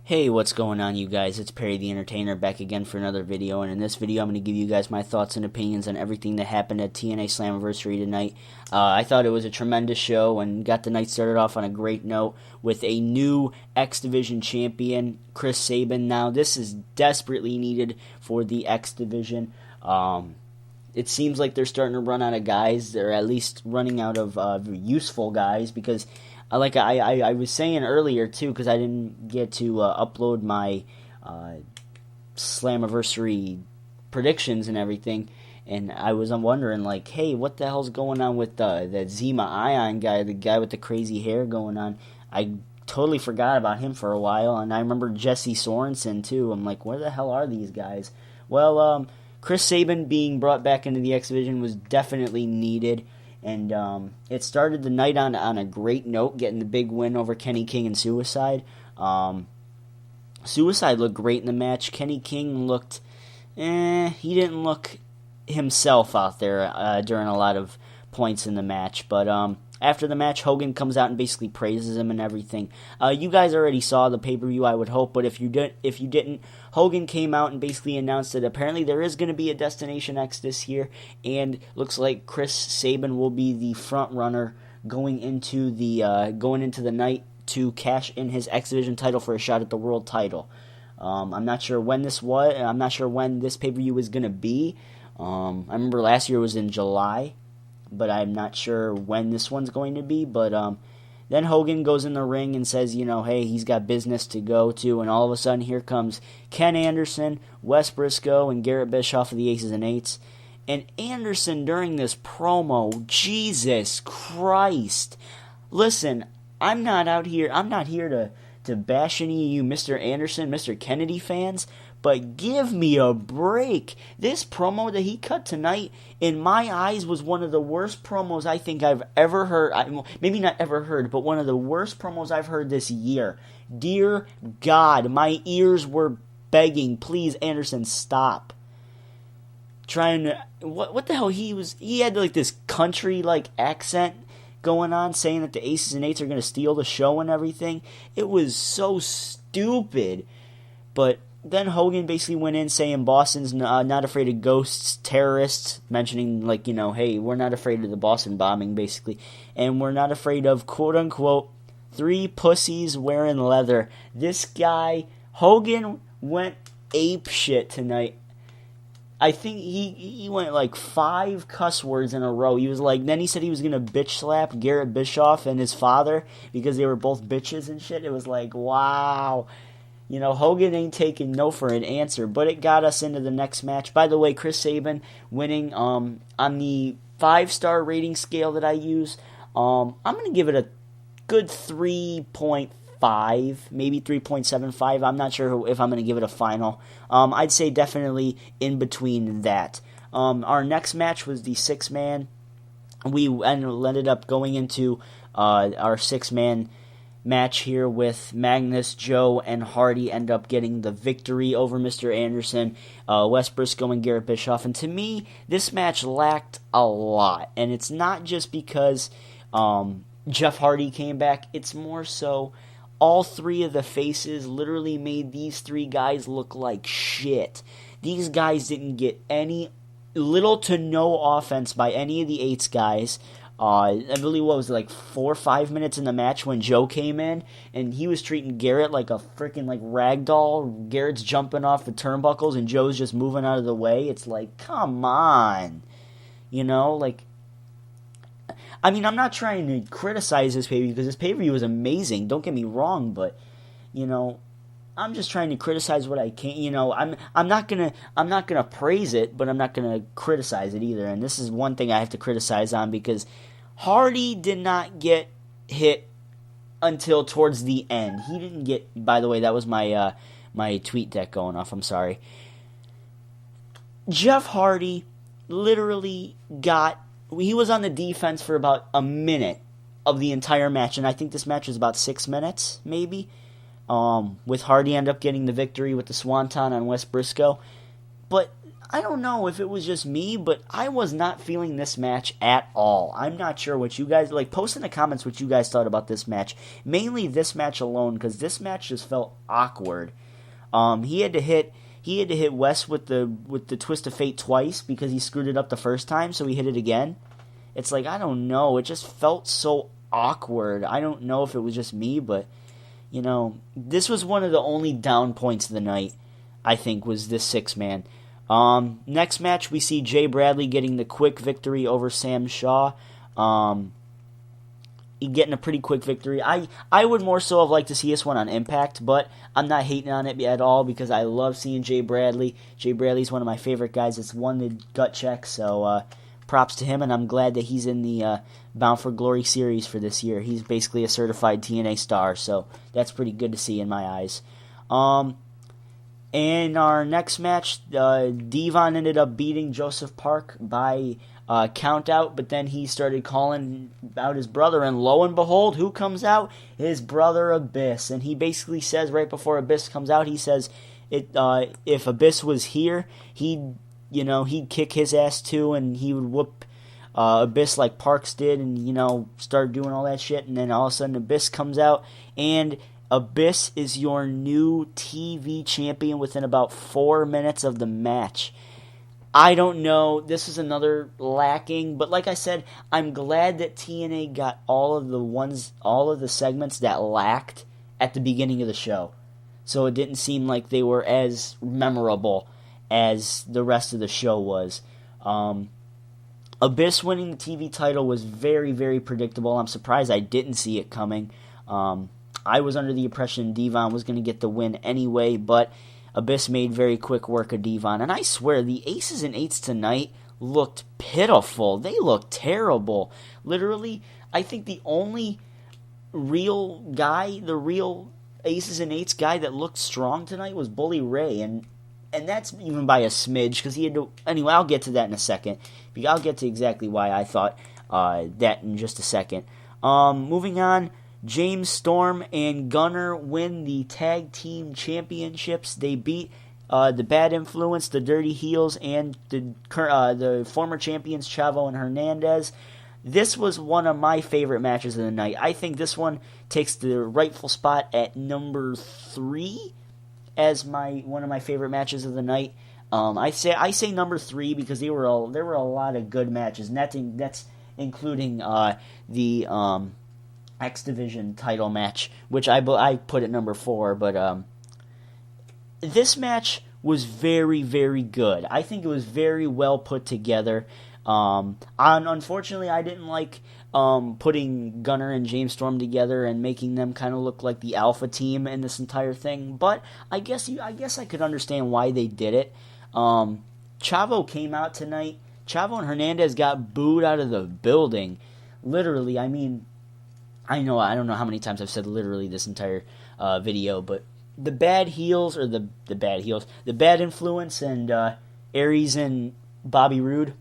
Hey, what's going on, you guys? It's Perry the Entertainer back again for another video, and in this video I'm going to give you guys my thoughts and opinions on everything that happened at TNA Slammiversary tonight. I thought it was a tremendous show and got the night started off on a great note with a new X Division champion, Chris Sabin. Now, this is desperately needed for the X Division. It seems like they're starting to run out of guys. They're at least running out of useful guys because like I was saying earlier, too, because I didn't get to upload my Slammiversary predictions and everything, and I was wondering, like, hey, what the hell's going on with that Zima Ion guy, the guy with the crazy hair going on? I totally forgot about him for a while, and I remember Jesse Sorensen, too. I'm like, where the hell are these guys? Well, Chris Sabin being brought back into the X Division was definitely needed. And it started the night on a great note, getting the big win over Kenny King and Suicide. Suicide looked great in the match. Kenny King looked, he didn't look himself out there during a lot of points in the match. But after the match, Hogan comes out and basically praises him and everything. You guys already saw the pay-per-view, I would hope, but if you didn't, Hogan came out and basically announced that apparently there is going to be a Destination X this year, and looks like Chris Sabin will be the front runner going into the night to cash in his X Division title for a shot at the world title. I'm not sure when this pay-per-view was going to be. I remember last year was in July, but I'm not sure when this one's going to be. But then Hogan goes in the ring and says, hey, he's got business to go to, and all of a sudden here comes Ken Anderson, Wes Briscoe, and Garrett Bischoff of the Aces and Eights. And Anderson during this promo, Jesus Christ. Listen, I'm not here to bash any of you Mr. Anderson, Mr. Kennedy fans, but give me a break. This promo that he cut tonight, in my eyes, was one of the worst promos I think I've ever heard. Maybe not ever heard, but one of the worst promos I've heard this year. Dear God, my ears were begging, please, Anderson, stop. What the hell, he had like this country like accent going on, saying that the Aces and Eights are going to steal the show and everything. It was so stupid. But then Hogan basically went in saying Boston's not afraid of ghosts, terrorists, mentioning, like, hey, we're not afraid of the Boston bombing, basically. And we're not afraid of, quote-unquote, 3 pussies wearing leather. This guy, Hogan, went ape shit tonight. I think he went like 5 cuss words in a row. He was like, then he said he was going to bitch slap Garrett Bischoff and his father because they were both bitches and shit. It was like, wow. Hogan ain't taking no for an answer, but it got us into the next match. By the way, Chris Sabin winning on the 5-star rating scale that I use. I'm going to give it a good 3.5, maybe 3.75. I'm not sure if I'm going to give it a final. I'd say definitely in between that. Our next match was the 6-man. We ended up going into our 6-man match here with Magnus, Joe, and Hardy end up getting the victory over Mr. Anderson, Wes Briscoe, and Garrett Bischoff. And to me, this match lacked a lot. And it's not just because Jeff Hardy came back. It's more so all 3 of the faces literally made these 3 guys look like shit. These guys didn't get any little to no offense by any of the 8s guys. I believe what was it, like 4 or 5 minutes in the match when Joe came in, and he was treating Garrett like a freaking like rag doll. Garrett's jumping off the turnbuckles, and Joe's just moving out of the way. It's like, come on, like. I mean, I'm not trying to criticize this pay-per-view because this pay-per-view was amazing. Don't get me wrong, but I'm just trying to criticize what I can. I'm not gonna praise it, but I'm not gonna criticize it either. And this is one thing I have to criticize on because Hardy did not get hit until towards the end. He didn't get. By the way, that was my my tweet deck going off. I'm sorry. Jeff Hardy literally got. He was on the defense for about a minute of the entire match, and I think this match was about 6 minutes, maybe. With Hardy end up getting the victory with the Swanton on Wes Briscoe. But I don't know if it was just me, but I was not feeling this match at all. I'm not sure what you guys, like, post in the comments what you guys thought about this match. Mainly this match alone, because this match just felt awkward. He had to hit Wes with the twist of fate twice because he screwed it up the first time, so he hit it again. It's like, I don't know, it just felt so awkward. I don't know if it was just me, but, this was one of the only down points of the night, I think, was this 6-man. Next match, we see Jay Bradley getting the quick victory over Sam Shaw. Getting a pretty quick victory. I would more so have liked to see this one on Impact, but I'm not hating on it at all because I love seeing Jay Bradley. Jay Bradley's one of my favorite guys that's won the gut check, so props to him, and I'm glad that he's in the Bound for Glory series for this year. He's basically a certified TNA star, so that's pretty good to see in my eyes. In our next match, Devon ended up beating Joseph Park by count out, but then he started calling out his brother, and lo and behold, who comes out? His brother Abyss. And he basically says right before Abyss comes out, he says if Abyss was here, he'd kick his ass too, and he would whoop Abyss like Parks did, and start doing all that shit. And then all of a sudden Abyss comes out, and Abyss is your new TV champion within about 4 minutes of the match. I don't know. This is another lacking, but like I said, I'm glad that TNA got all of the segments that lacked at the beginning of the show, so it didn't seem like they were as memorable as the rest of the show was. Abyss winning the TV title was very, very predictable. I'm surprised I didn't see it coming. I was under the impression Devon was going to get the win anyway, but Abyss made very quick work of Devon. And I swear, the Aces and Eights tonight looked pitiful. They looked terrible. Literally, I think the only real guy, the real Aces and Eights guy that looked strong tonight was Bully Ray. And that's even by a smidge, because he had to... Anyway, I'll get to that in a second. I'll get to exactly why I thought that in just a second. Moving on, James Storm and Gunner win the Tag Team Championships. They beat the Bad Influence, the Dirty Heels, and the former champions Chavo and Hernandez. This was one of my favorite matches of the night. I think this one takes the rightful spot at number 3 as one of my favorite matches of the night. I say number 3 because there were a lot of good matches, and that's including the X Division title match, which I put at number 4. But this match was very, very good. I think it was very well put together. Unfortunately, I didn't like putting Gunner and James Storm together and making them kind of look like the alpha team in this entire thing. But I guess I could understand why they did it. Chavo came out tonight. Chavo and Hernandez got booed out of the building. Literally, I mean, I don't know how many times I've said literally this entire video, but the Bad Heels, or the Bad Heels, the Bad Influence and Aries and Bobby Roode,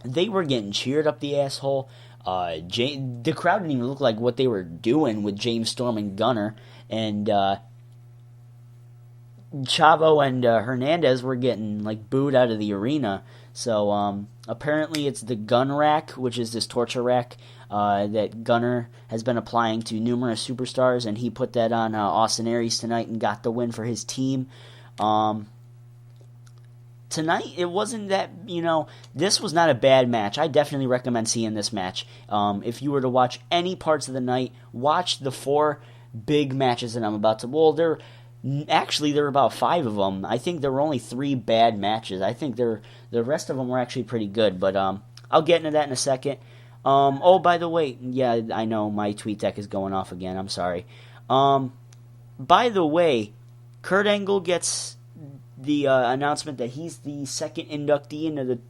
they were getting cheered up the asshole. The crowd didn't even look like what they were doing with James Storm and Gunner, and Chavo and Hernandez were getting like booed out of the arena. So apparently it's the gun rack, which is this torture rack that Gunner has been applying to numerous superstars, and he put that on Austin Aries tonight and got the win for his team. Tonight, it wasn't that, this was not a bad match. I definitely recommend seeing this match. If you were to watch any parts of the night, watch the 4 big matches that I'm about to... Well, there are about 5 of them. I think there were only 3 bad matches. I think the rest of them were actually pretty good, but I'll get into that in a second. Oh, by the way, yeah, I know my tweet deck is going off again. I'm sorry. By the way, Kurt Angle gets the announcement that he's the second inductee into the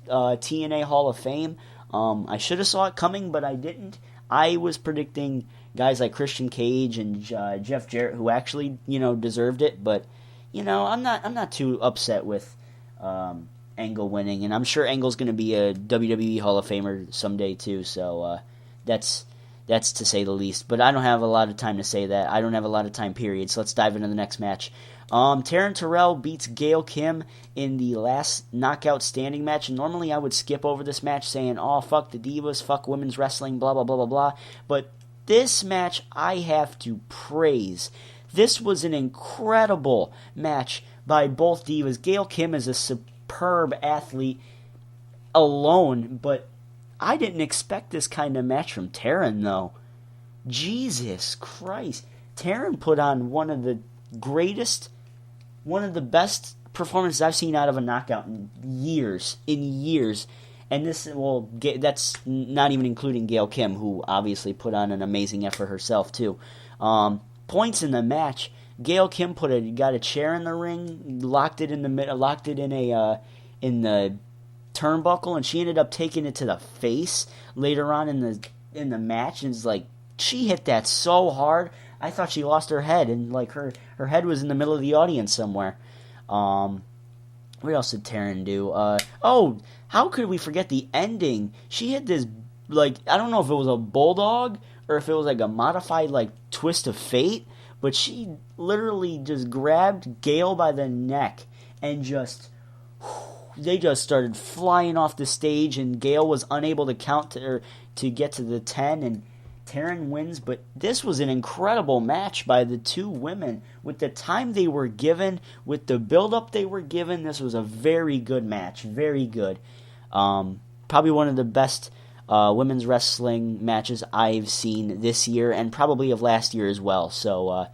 TNA Hall of Fame. I should have saw it coming, but I didn't. I was predicting guys like Christian Cage and Jeff Jarrett, who actually, deserved it. But, I'm not too upset with Angle winning, and I'm sure Angle's going to be a WWE Hall of Famer someday too. So that's That's to say the least. But I don't have a lot of time to say that. I don't have a lot of time, period. So let's dive into the next match. Taryn Terrell beats Gail Kim in the last knockout standing match. Normally I would skip over this match saying, oh, fuck the Divas, fuck women's wrestling, blah, blah, blah, blah, blah. But this match I have to praise. This was an incredible match by both Divas. Gail Kim is a superb athlete alone, but I didn't expect this kind of match from Taryn, though. Jesus Christ. Taryn put on one of the best performances I've seen out of a knockout in years. And this, well, that's not even including Gail Kim, who obviously put on an amazing effort herself, too. Points in the match. Gail Kim got a chair in the ring, locked it in the turnbuckle, and she ended up taking it to the face later on in the match. And it's like, she hit that so hard, I thought she lost her head, and like her head was in the middle of the audience somewhere. What else did Taryn do? How could we forget the ending? She hit this, like, I don't know if it was a bulldog or if it was like a modified like twist of fate, but she literally just grabbed Gail by the neck and they just started flying off the stage, and Gail was unable to count to get to the 10, and Taryn wins. But this was an incredible match by the two women. With the time they were given, with the build-up they were given, this was a very good match. Very good. Probably one of the best women's wrestling matches I've seen this year, and probably of last year as well. So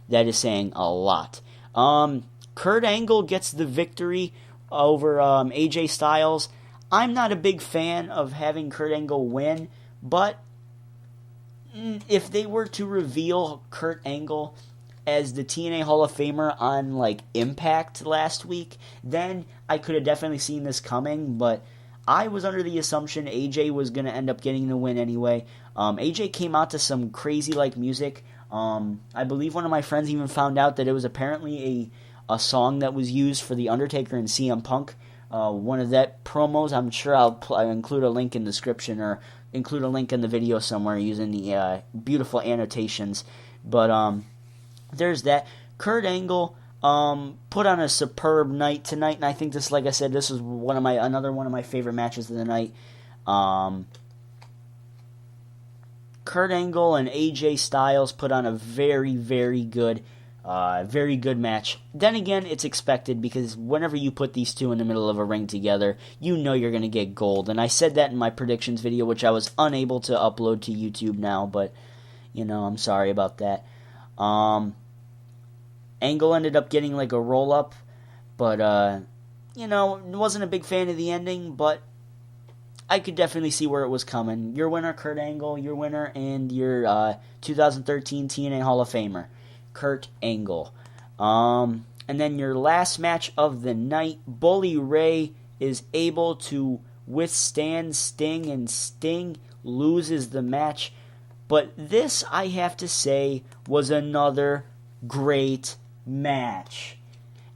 that is saying a lot. Kurt Angle gets the victory over AJ Styles. I'm not a big fan of having Kurt Angle win, but if they were to reveal Kurt Angle as the TNA Hall of Famer on like Impact last week, then I could have definitely seen this coming, but I was under the assumption AJ was going to end up getting the win anyway. AJ came out to some crazy like music. I believe one of my friends even found out that it was apparently a song that was used for The Undertaker and CM Punk. One of that promos. I'm sure I'll include a link in the description or include a link in the video somewhere using the beautiful annotations. But there's that. Kurt Angle put on a superb night tonight, and I think this, like I said, this was another one of my favorite matches of the night. Kurt Angle and AJ Styles put on a very, very good match. Then again, it's expected because whenever you put these two in the middle of a ring together, you know you're going to get gold. And I said that in my predictions video, which I was unable to upload to YouTube now, but, I'm sorry about that. Angle ended up getting like a roll-up, but, wasn't a big fan of the ending, but I could definitely see where it was coming. Your winner, Kurt Angle, your winner, and your 2013 TNA Hall of Famer, Kurt Angle. And then your last match of the night, Bully Ray is able to withstand Sting, and Sting loses the match. But this, I have to say, was another great match.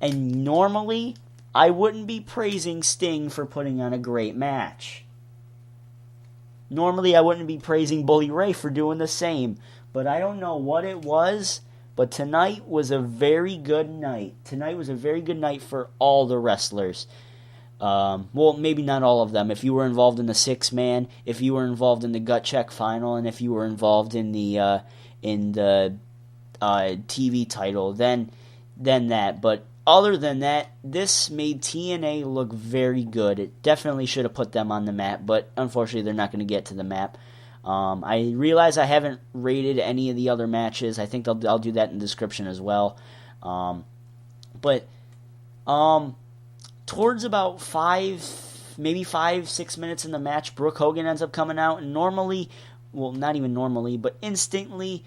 And normally, I wouldn't be praising Sting for putting on a great match. Normally, I wouldn't be praising Bully Ray for doing the same. But I don't know what it was, but tonight was a very good night. Tonight was a very good night for all the wrestlers. Well, maybe not all of them. If you were involved in the 6-man, if you were involved in the gut check final, and if you were involved in the TV title, then that. But other than that, this made TNA look very good. It definitely should have put them on the map, but unfortunately they're not going to get to the map. I realize I haven't rated any of the other matches. I think I'll do that in the description as well. But towards about 6 minutes in the match, Brooke Hogan ends up coming out, and normally, well, not even normally, but instantly,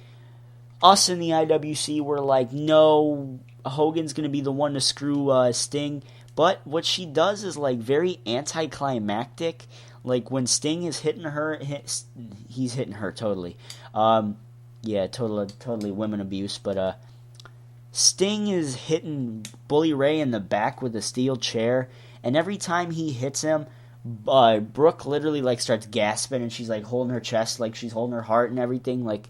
us in the IWC were like, no, Hogan's going to be the one to screw Sting. But what she does is like very anticlimactic. Like when Sting is hitting her, he's hitting her totally. Totally women abuse. But Sting is hitting Bully Ray in the back with a steel chair, and every time he hits him, Brooke literally like starts gasping, and she's like holding her chest, like she's holding her heart and everything. Like,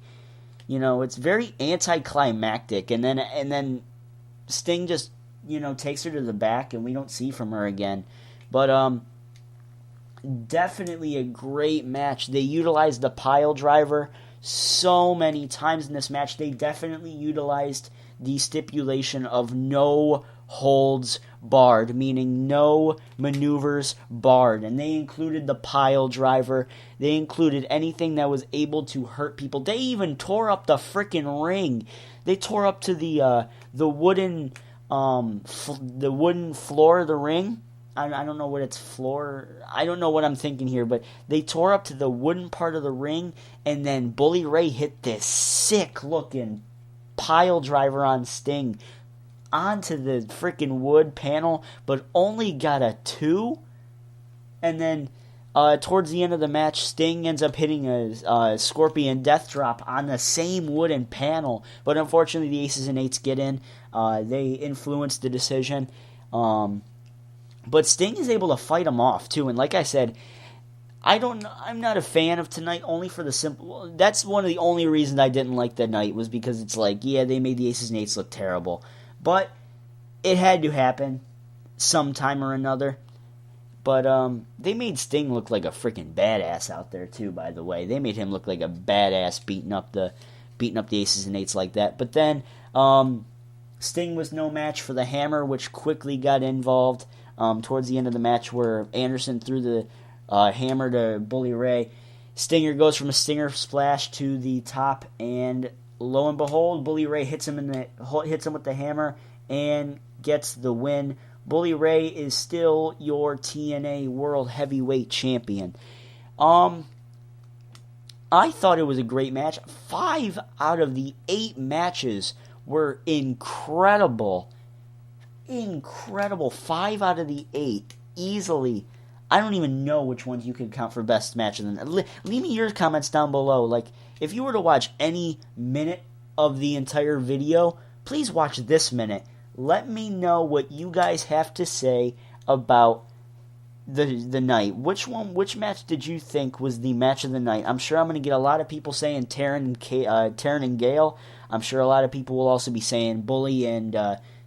you know, it's very anticlimactic. And then Sting just, you know, takes her to the back, and we don't see from her again. But definitely a great match. They utilized the pile driver so many times in this match. They definitely utilized the stipulation of no holds barred, meaning no maneuvers barred. And they included the pile driver. They included anything that was able to hurt people. They even tore up the freaking ring. They tore up to the wooden floor of the ring. I don't know what it's floor. I don't know what I'm thinking here, but they tore up to the wooden part of the ring, and then Bully Ray hit this sick-looking pile driver on Sting onto the freaking wood panel, but only got a 2. And then towards the end of the match, Sting ends up hitting a Scorpion Death Drop on the same wooden panel, but unfortunately the Aces and Eights get in. They influence the decision. But Sting is able to fight him off, too. And like I said, I'm not a fan of tonight, only for the simple... That's one of the only reasons I didn't like the night, was because it's like, yeah, they made the Aces and Eights look terrible. But it had to happen sometime or another. But they made Sting look like a freaking badass out there, too, by the way. They made him look like a badass beating up the Aces and Eights like that. But then Sting was no match for the Hammer, which quickly got involved towards the end of the match, where Anderson threw the hammer to Bully Ray. Stinger goes from a Stinger splash to the top, and lo and behold, Bully Ray hits him with the hammer and gets the win. Bully Ray is still your TNA World Heavyweight Champion. I thought it was a great match. 5 out of the 8 matches were incredible. Incredible. 5 out of the 8. Easily. I don't even know which ones you could count for best match of the night. Leave me your comments down below. Like, if you were to watch any minute of the entire video, please watch this minute. Let me know what you guys have to say about the night. Which match did you think was the match of the night? I'm sure I'm going to get a lot of people saying Taryn and Gail. I'm sure a lot of people will also be saying Bully and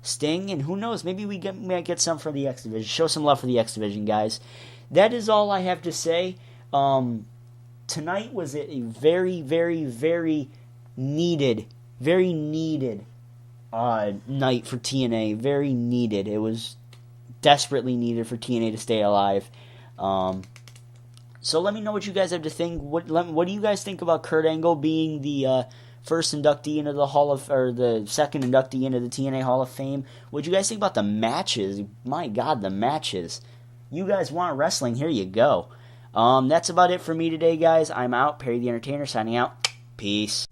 Sting. And who knows, maybe we might get some for the X Division. Show some love for the X Division, guys. That is all I have to say. Tonight was a very, very, very needed night for TNA. Very needed. It was desperately needed for TNA to stay alive. So let me know what you guys have to think. What do you guys think about Kurt Angle being the first inductee into the the second inductee into the TNA Hall of Fame? What do you guys think about the matches? My God, the matches. You guys want wrestling? Here you go. That's about it for me today, guys. I'm out. Perry the Entertainer signing out. Peace.